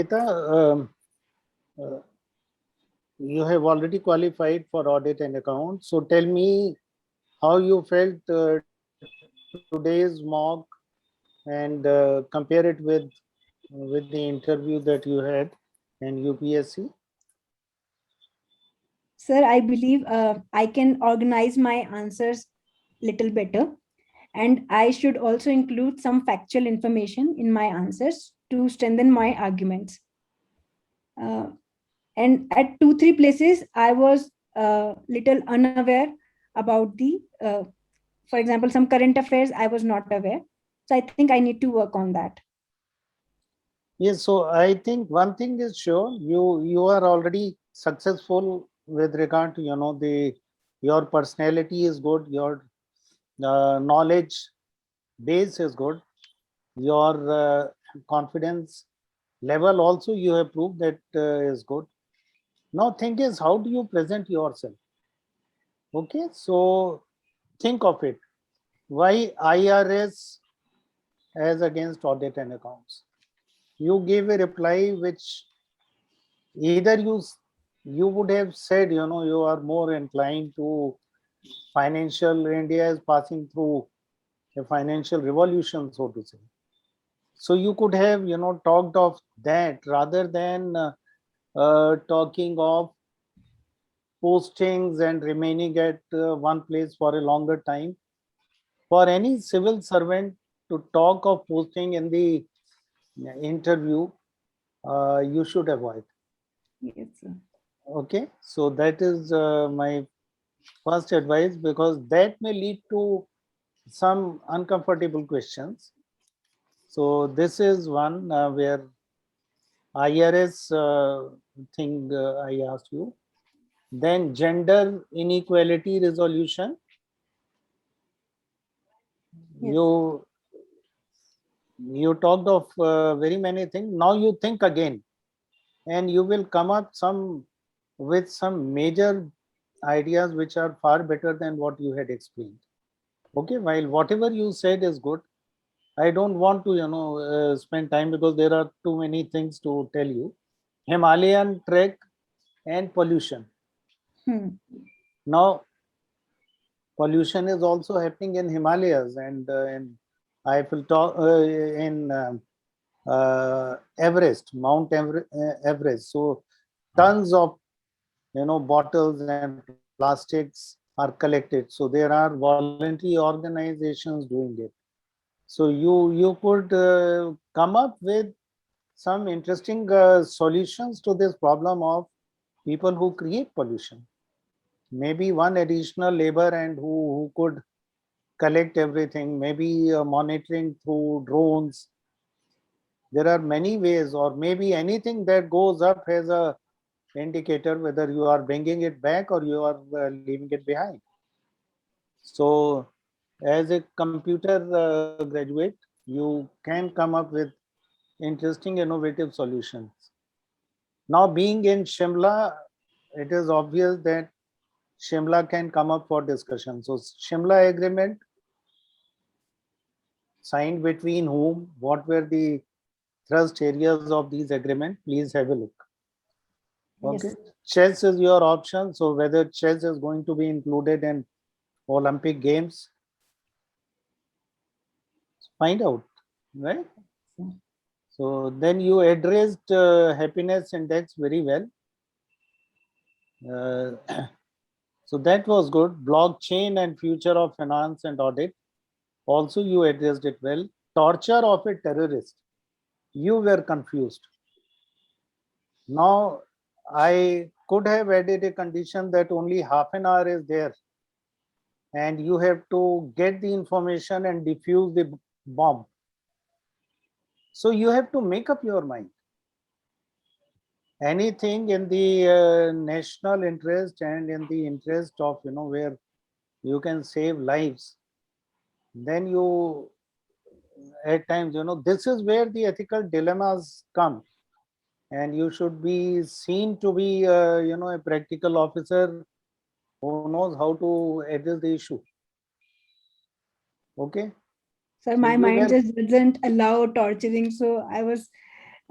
Ankita, uh, you have already qualified for audit and accounts. So tell me how you felt today's mock and compare it with the interview that you had in UPSC. Sir, I believe I can organize my answers little better, and I should also include some factual information in my answers to strengthen my arguments. Uh, and at 2 3 places, I was little unaware about the, for example, some current affairs I was not aware. So I think I need to work on that. Yes, so I think one thing is sure, you are already successful with regard to the your personality is good, your knowledge base is good, your confidence level also you have proved that is good. Now thing is, how do you present yourself? Okay, so think of it. Why IRS as against audit and accounts? You gave a reply which either you would have said, you are more inclined to financial, India is passing through a financial revolution, so to say. So you could have, talked of that rather than talking of postings and remaining at one place for a longer time. For any civil servant to talk of posting in the interview, you should avoid. Yes, sir. Okay, so that is my first advice, because that may lead to some uncomfortable questions. So this is one where IRS thing I asked you. Then gender inequality resolution. Yes. You you talked of very many things. Now you think again, and you will come up with some major ideas which are far better than what you had explained. Okay, while whatever you said is good, I don't want to spend time because there are too many things to tell you. Himalayan trek and pollution. Hmm. Now pollution is also happening in Himalayas and in Eiffel Top, in Everest, Everest. So tons of bottles and plastics are collected. So there are voluntary organizations doing it. So you could come up with some interesting solutions to this problem of people who create pollution. Maybe one additional labor and who could collect everything, maybe monitoring through drones. There are many ways, or maybe anything that goes up as a indicator whether you are bringing it back or you are leaving it behind. So as a computer graduate, you can come up with interesting innovative solutions. Now being in Shimla, it is obvious that Shimla can come up for discussion. So Shimla agreement signed between whom, what were the thrust areas of these agreement, please have a look. Okay, Yes. chess is your option. So whether chess is going to be included in Olympic Games, find out, right? So then you addressed happiness index very well. Uh, so that was good. Blockchain and future of finance and audit. Also, you addressed it well. Torture of a terrorist. You were confused. Now, I could have added a condition that only half an hour is there and you have to get the information and defuse the bomb. So you have to make up your mind. Anything in the national interest and in the interest of, where you can save lives, then you, at times, this is where the ethical dilemmas come. And you should be seen to be, a practical officer who knows how to address the issue. Okay. Sir, So my you mind were, just doesn't allow torturing, so I was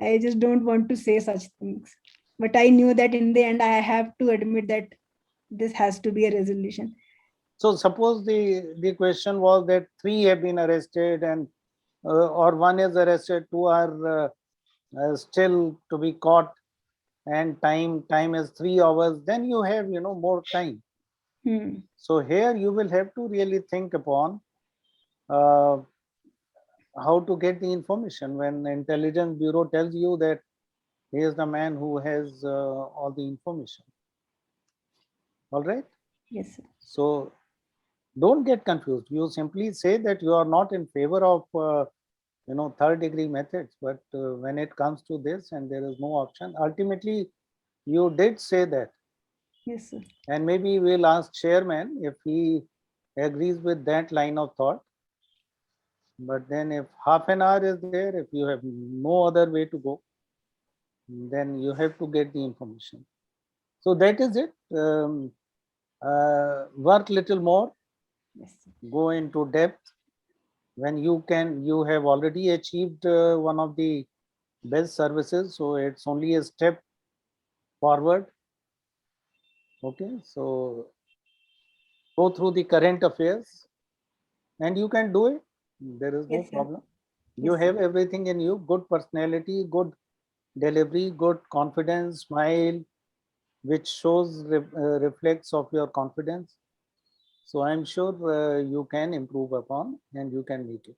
I just don't want to say such things. But I knew that in the end, I have to admit that this has to be a resolution. So suppose the question was that 3 have been arrested and or 1 is arrested, 2 are still to be caught, and time is 3 hours. Then you have more time. So here you will have to really think upon uh, how to get the information when the intelligence bureau tells you that he is the man who has all the information. All right. Yes, sir. So don't get confused. You simply say that you are not in favor of third degree methods, but when it comes to this and there is no option, ultimately you did say that. Yes, sir. And maybe we'll ask chairman if he agrees with that line of thought. But then if half an hour is there, if you have no other way to go, then you have to get the information. So that is it. Work little more, Yes, sir. go into depth. When you have already achieved one of the best services. So it's only a step forward. Okay. So go through the current affairs and you can do it. There is no Yes, sir. problem. You Yes, sir. have everything in you, good personality, good delivery, good confidence, smile, which shows reflects of your confidence. So I'm sure you can improve upon and you can make it.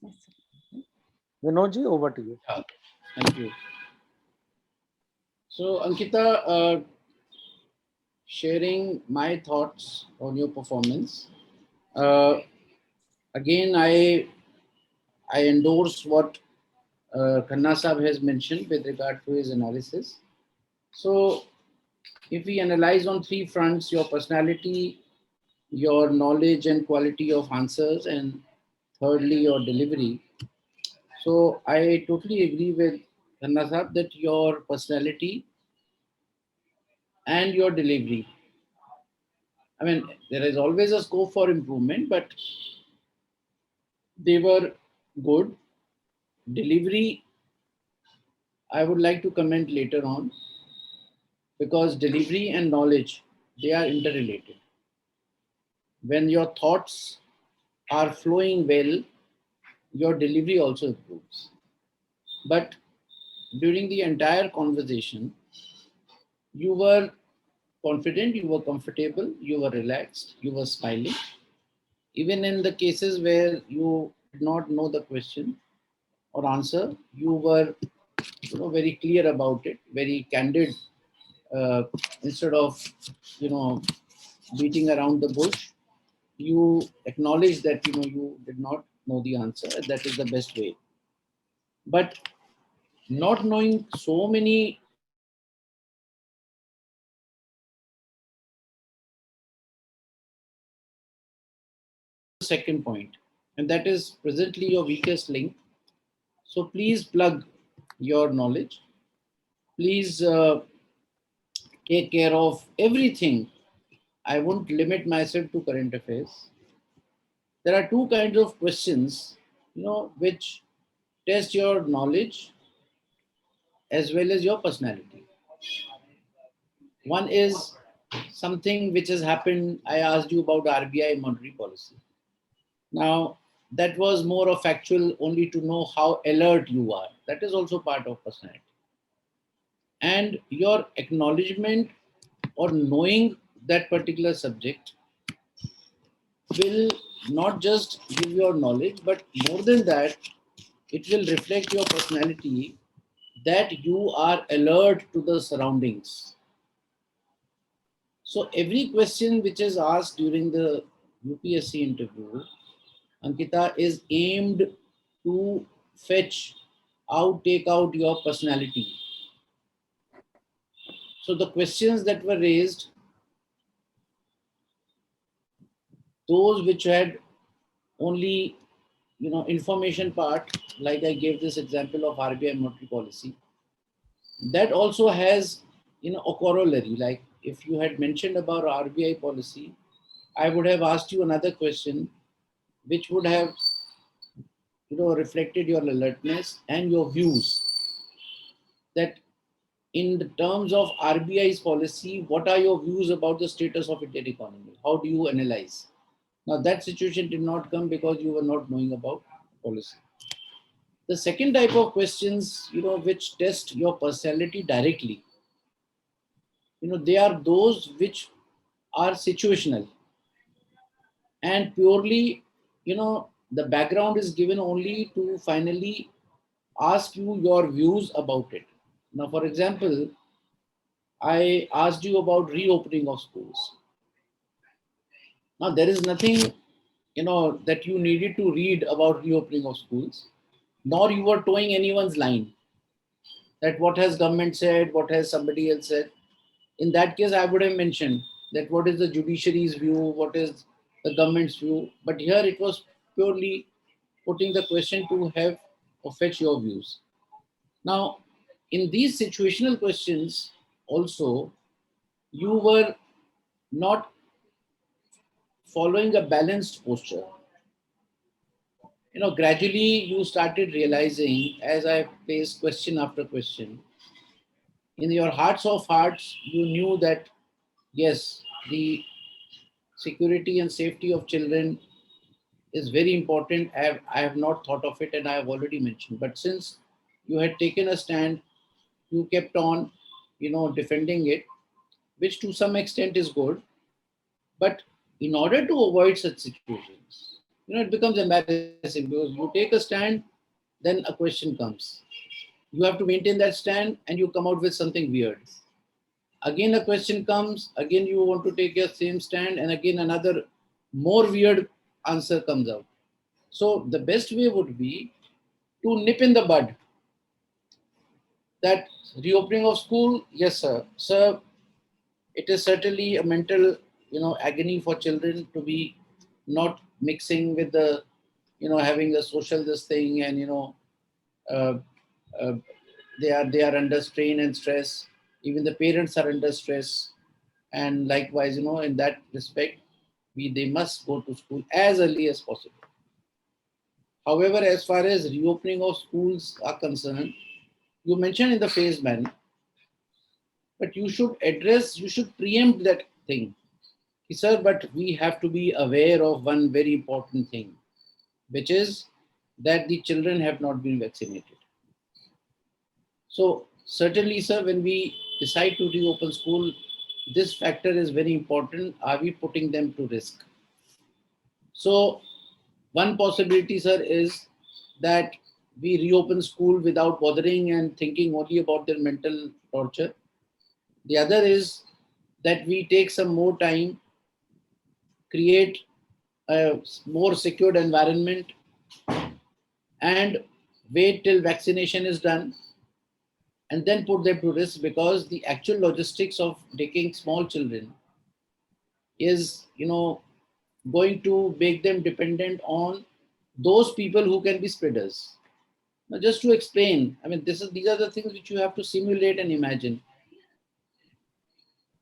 Yes, sir. Vinodji, over to you. Yeah, thank you. So, Ankita, sharing my thoughts on your performance. Uh, Again, I endorse what Khanna Sahab has mentioned with regard to his analysis. So, if we analyze on 3 fronts, your personality, your knowledge and quality of answers, and thirdly, your delivery. So, I totally agree with Khanna Sahab that your personality and your delivery, I mean, there is always a scope for improvement, but they were good. Delivery, I would like to comment later on because delivery and knowledge, they are interrelated. When your thoughts are flowing well, your delivery also improves. But during the entire conversation, you were confident, you were comfortable, you were relaxed, you were smiling. Even in the cases where you did not know the question or answer, you were very clear about it, very candid, uh, instead of you know beating around the bush. You acknowledge that you did not know the answer, and that is the best way. But not knowing so many second point, and that is presently your weakest link. So please plug your knowledge. Please take care of everything. I won't limit myself to current affairs. There are 2 kinds of questions, which test your knowledge as well as your personality. One is something which has happened. I asked you about RBI monetary policy. Now, that was more of factual only to know how alert you are. That is also part of personality. And your acknowledgement or knowing that particular subject will not just give your knowledge, but more than that, it will reflect your personality that you are alert to the surroundings. So every question which is asked during the UPSC interview, Ankita, is aimed to take out your personality. So the questions that were raised, those which had only information part, like I gave this example of RBI monetary policy, that also has a corollary. Like if you had mentioned about RBI policy, I would have asked you another question which would have reflected your alertness and your views. that in the terms of RBI's policy, what are your views about the status of Indian economy? How do you analyze? Now that situation did not come because you were not knowing about policy. The second type of questions, which test your personality directly, they are those which are situational and purely, the background is given only to finally ask you your views about it. Now, for example, I asked you about reopening of schools. Now, there is nothing, that you needed to read about reopening of schools, nor you were towing anyone's line that what has government said, what has somebody else said. In that case, I would have mentioned that what is the judiciary's view, what is the government's view. But here it was purely putting the question to have or fetch your views. Now, in these situational questions, also, you were not following a balanced posture. Gradually you started realizing as I placed question after question, in your hearts of hearts, you knew that yes, the security and safety of children is very important. I have not thought of it and I have already mentioned. But since you had taken a stand, you kept on, defending it, which to some extent is good. But in order to avoid such situations, it becomes embarrassing because you take a stand, then a question comes. You have to maintain that stand and you come out with something weird. Again, a question comes, again, you want to take your same stand, and again, another more weird answer comes out. So, the best way would be to nip in the bud that reopening of school, yes, sir. Sir, it is certainly a mental, agony for children to be not mixing with the, having the social this thing, and uh, uh, they are under strain and stress. Even the parents are under stress, and likewise, in that respect, they must go to school as early as possible. However, as far as reopening of schools are concerned, you mentioned in the phase manner, but you should preempt that thing. Sir, but we have to be aware of one very important thing, which is that the children have not been vaccinated. So certainly, sir, when we decide to reopen school, this factor is very important. Are we putting them to risk? So one possibility, sir, is that we reopen school without bothering and thinking only about their mental torture. The other is that we take some more time, create a more secured environment, and wait till vaccination is done and then put them to risk, because the actual logistics of taking small children is, going to make them dependent on those people who can be spreaders. Now, just to explain, I mean, these are the things which you have to simulate and imagine.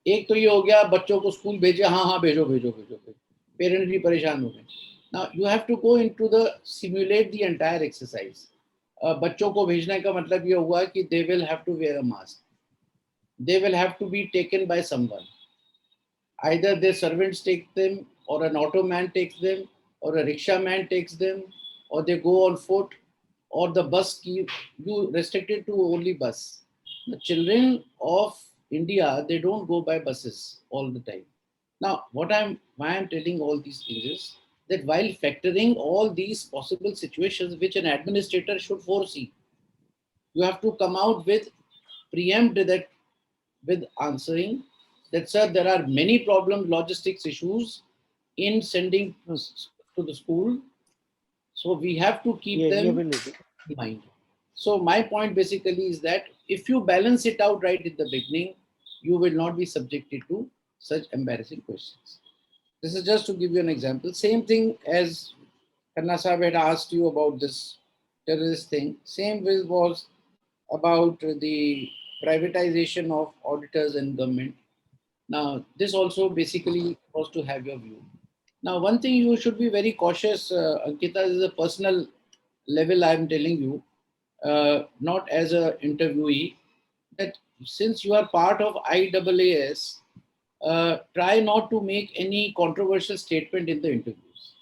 एक तो ये हो गया, बच्चों को school भेजे, हाँ हाँ भेजो भेजो भेजो, पेरेंट्स भी परेशान हो गए. Now you have to go into the simulate the entire exercise. बच्चों को भेजने का मतलब ये हुआ कि they will have to wear a mask. They will have to be taken by someone. Either their servants take them, or an auto man takes them, or a rickshaw man takes them, or they go on foot, or the bus you restricted to only bus. The children of India, they don't go by buses all the time. Now, why I'm telling all these things is that while factoring all these possible situations which an administrator should foresee, you have to come out with preempt that with answering that, sir, there are many problems, logistics issues in sending to the school. So we have to keep them in mind. So my point basically is that if you balance it out right in the beginning, you will not be subjected to such embarrassing questions. This is just to give you an example. Same thing as Khanna Sahib had asked you about this terrorist thing. Same was about the privatization of auditors and government. Now, this also basically was to have your view. Now, one thing you should be very cautious, Ankita, this is a personal level I'm telling you, not as an interviewee. that since you are part of IAAS, try not to make any controversial statement in the interviews.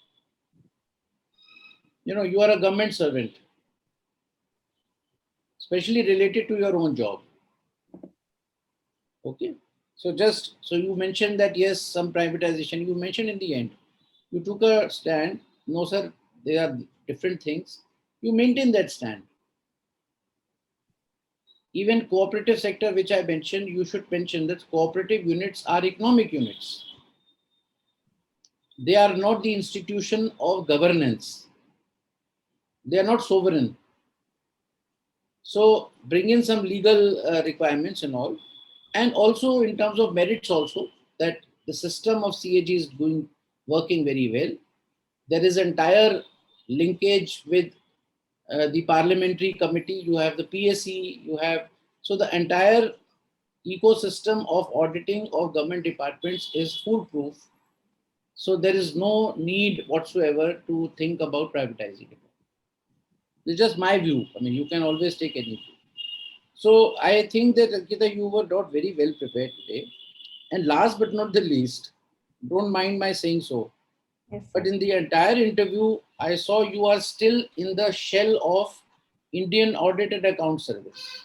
You know, you are a government servant, especially related to your own job. Okay. So you mentioned that yes, some privatization, you mentioned in the end, you took a stand. No, sir, they are different things. You maintain that stand. Even cooperative sector, which I mentioned, you should mention that cooperative units are economic units. They are not the institution of governance. They are not sovereign. So bring in some legal requirements and all. And also in terms of merits also, that the system of CAG is working very well. There is entire linkage with the parliamentary committee. You have the PSC, you have, so the entire ecosystem of auditing of government departments is foolproof. So there is no need whatsoever to think about privatizing it. It's just my view. I mean, you can always take any view. So I think that Ankita, you were not very well prepared today. And last but not the least, don't mind my saying so, Yes, but sir. in the entire interview, I saw you are still in the shell of Indian Audit and Account Service.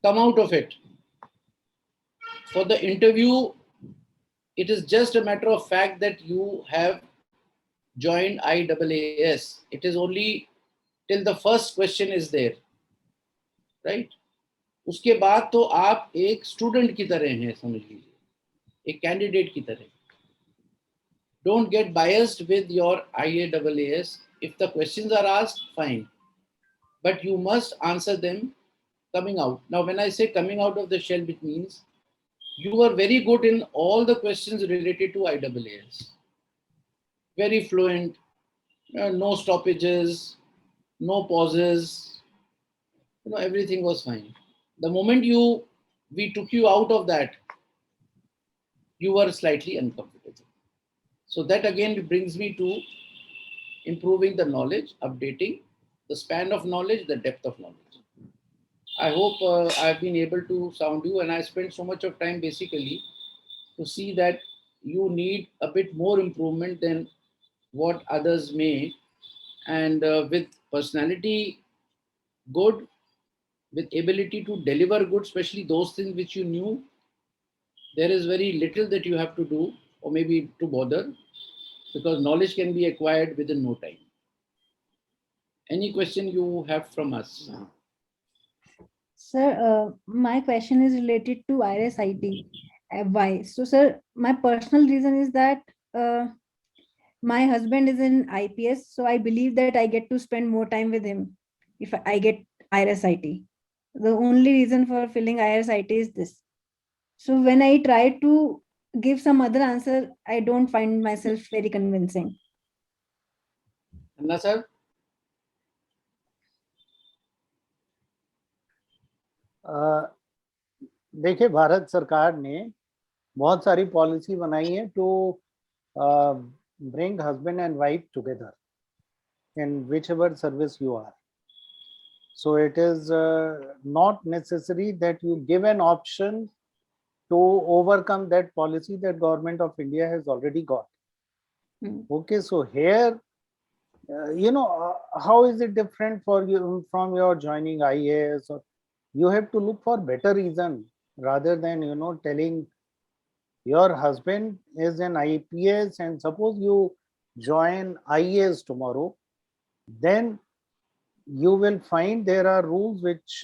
Come out of it. For the interview, it is just a matter of fact that you have joined IAAS. It is only till the first question is there, right? उसके बाद तो आप एक student की तरह हैं, समझ लीजिए, एक कैंडिडेट की तरह. Don't get biased with your IAAS. If the questions are asked, fine, but you must answer them coming out. Now, when I say coming out of the shell, it means you were very good in all the questions related to IAAS. Very fluent, no stoppages, no pauses. You know, everything was fine. The moment we took you out of that, you were slightly uncomfortable. So that again brings me to improving the knowledge, updating the span of knowledge, the depth of knowledge. I hope I've been able to sound you, and I spent so much of time basically to see that you need a bit more improvement than what others may. And with personality good, with ability to deliver good, especially those things which you knew, there is very little that you have to do or maybe to bother, because knowledge can be acquired within no time. Any question you have from us? Sir, my question is related to IRIS-IT. Why? So, sir, my personal reason is that my husband is in IPS, so I believe that I get to spend more time with him if I get IRIS-IT. The only reason for filling IRIS-IT is this. So when I try to give some other answer, I don't find myself very convincing. Anna sir? देखिए, भारत सरकार ने बहुत सारी policy बनाई है to bring husband and wife together in whichever service you are. So it is not necessary that you give an option to overcome that policy that government of India has already got. Okay, so here, how is it different for you from your joining IAS? Or you have to look for better reason rather than telling your husband is an IPS and suppose you join IAS tomorrow, then you will find there are rules which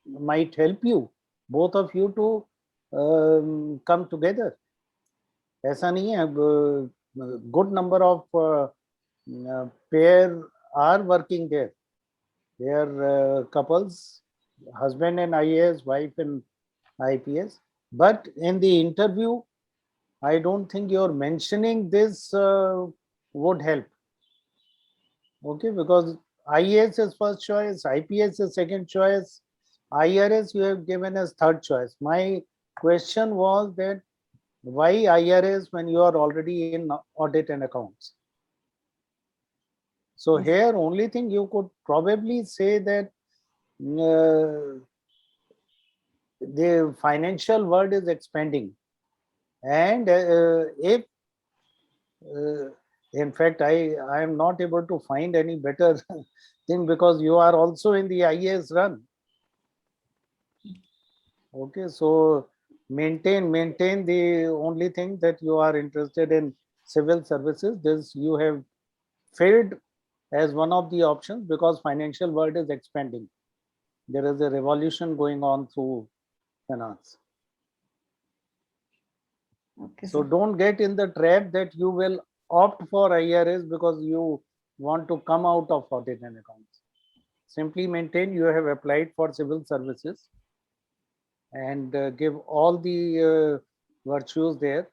might help you, both of you to come together. ऐसा नहीं है, good number of pair are working there. They are couples, husband and IAS, wife and IPS. But in the interview, I don't think your mentioning this would help. Okay, because IAS is first choice, IPS is second choice, IRS you have given as third choice. My question was that why IRS when you are already in audit and accounts? So Yes. here only thing you could probably say that the financial world is expanding, and if in fact I am not able to find any better thing, because you are also in the IAS run. Okay, so maintain the only thing that you are interested in civil services. This you have failed as one of the options, because financial world is expanding. There is a revolution going on through finance. Okay, So sir. don't get in the trap that you will opt for IRS because you want to come out of audit and accounts. Simply maintain you have applied for civil services, and give all the virtues there,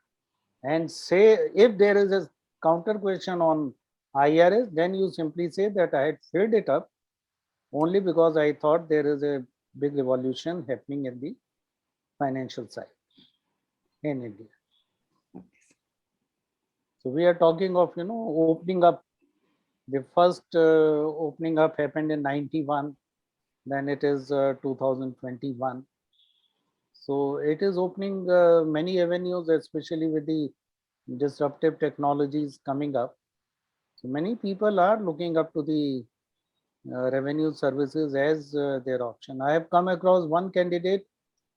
and say if there is a counter question on IRS, then you simply say that I had filled it up only because I thought there is a big revolution happening in the financial side in India. Okay, sir. So we are talking of, opening up. The first opening up happened in 91, then it is 2021. So it is opening many avenues, especially with the disruptive technologies coming up. So many people are looking up to the revenue services as their option. I have come across one candidate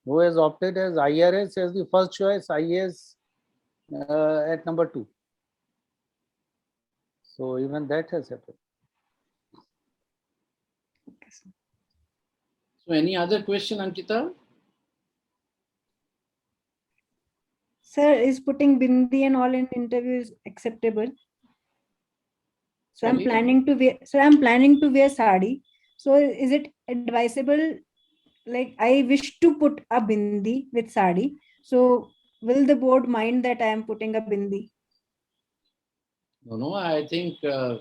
who has opted as IRS as the first choice, IAS at number 2. So even that has happened. Okay, sir. So any other question, Ankita? Sir, is putting bindi and all in interviews acceptable? So I'm Sorry? planning to wear. So I'm planning to wear sari. So is it advisable? Like I wish to put a bindi with sari. So will the board mind that I am putting a bindi? No, I think there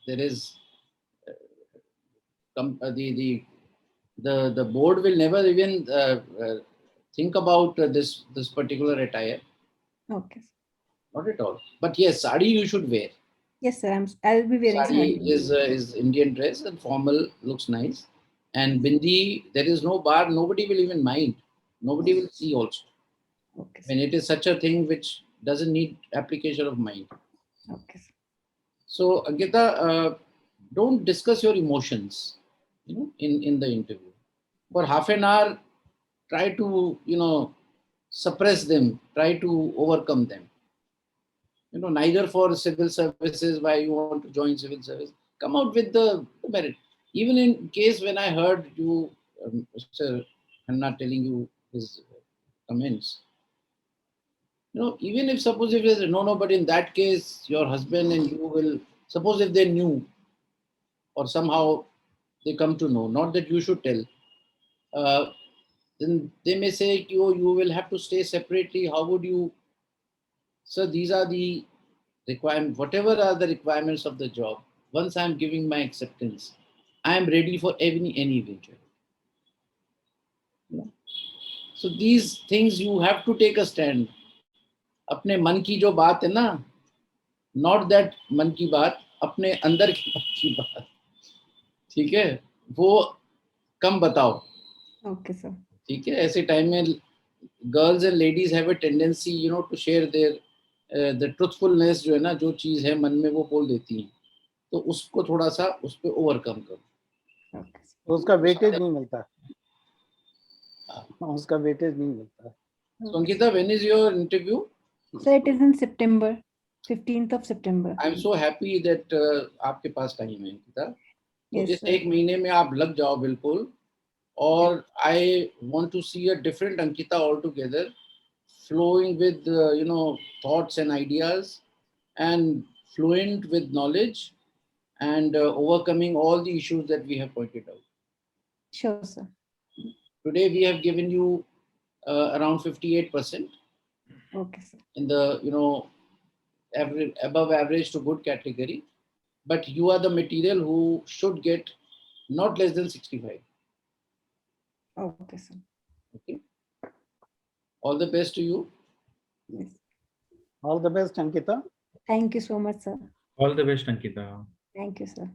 is the board will never even think about this particular attire. Okay. Not at all. But yes, sari you should wear. Yes, sir. I'll be wearing Sari sari. is Indian dress and formal, looks nice. And bindi, there is no bar. Nobody will even mind. Nobody will see also. Okay, sir. When it is such a thing which doesn't need application of mind. Okay, sir. So Ankita, don't discuss your emotions, in the interview. For half an hour, try to, suppress them, try to overcome them. Neither for civil services, why you want to join civil service. Come out with the merit. Even in case when I heard you, Mr. Khanna telling you his comments, even if suppose if there's no, but in that case, your husband and you will, suppose if they knew or somehow they come to know, not that you should tell, then they may say, you will have to stay separately. How would you? So these are the requirements, whatever are the requirements of the job. Once I'm giving my acceptance, I am ready for any eventuality. So these things you have to take a stand. अपने मन की जो बात है ना, not that मन की बात, अपने अंदर की बात, ठीक है, वो कम बताओ. Okay, sir. ठीक है, ऐसे टाइम में girls and ladies have a tendency, to share their the truthfulness जो है ना, जो चीज है मन में वो बोल देती हैं. तो उसको थोड़ा सा उस पे ओवरकम करो. Okay, sir. तो उसका वेटेज नहीं मिलता. उसका वेटेज नहीं मिलता. So Ankita, when is your interview? So it is in September, 15th of September. I'm so happy that आपके पास टाइम है Ankita. तो Yes, इस sir. एक महीने में आप लग जाओ बिल्कुल. और I want to see a different Ankita altogether, flowing with thoughts and ideas, and fluent with knowledge, and overcoming all the issues that we have pointed out. Sure, sir. Today we have given you around 58% Okay, sir. in the average, above average to good category, but you are the material who should get not less than 65. Okay, sir. Okay. All the best to you. Yes. All the best, Ankita. Thank you so much, sir. All the best, Ankita. Thank you, sir.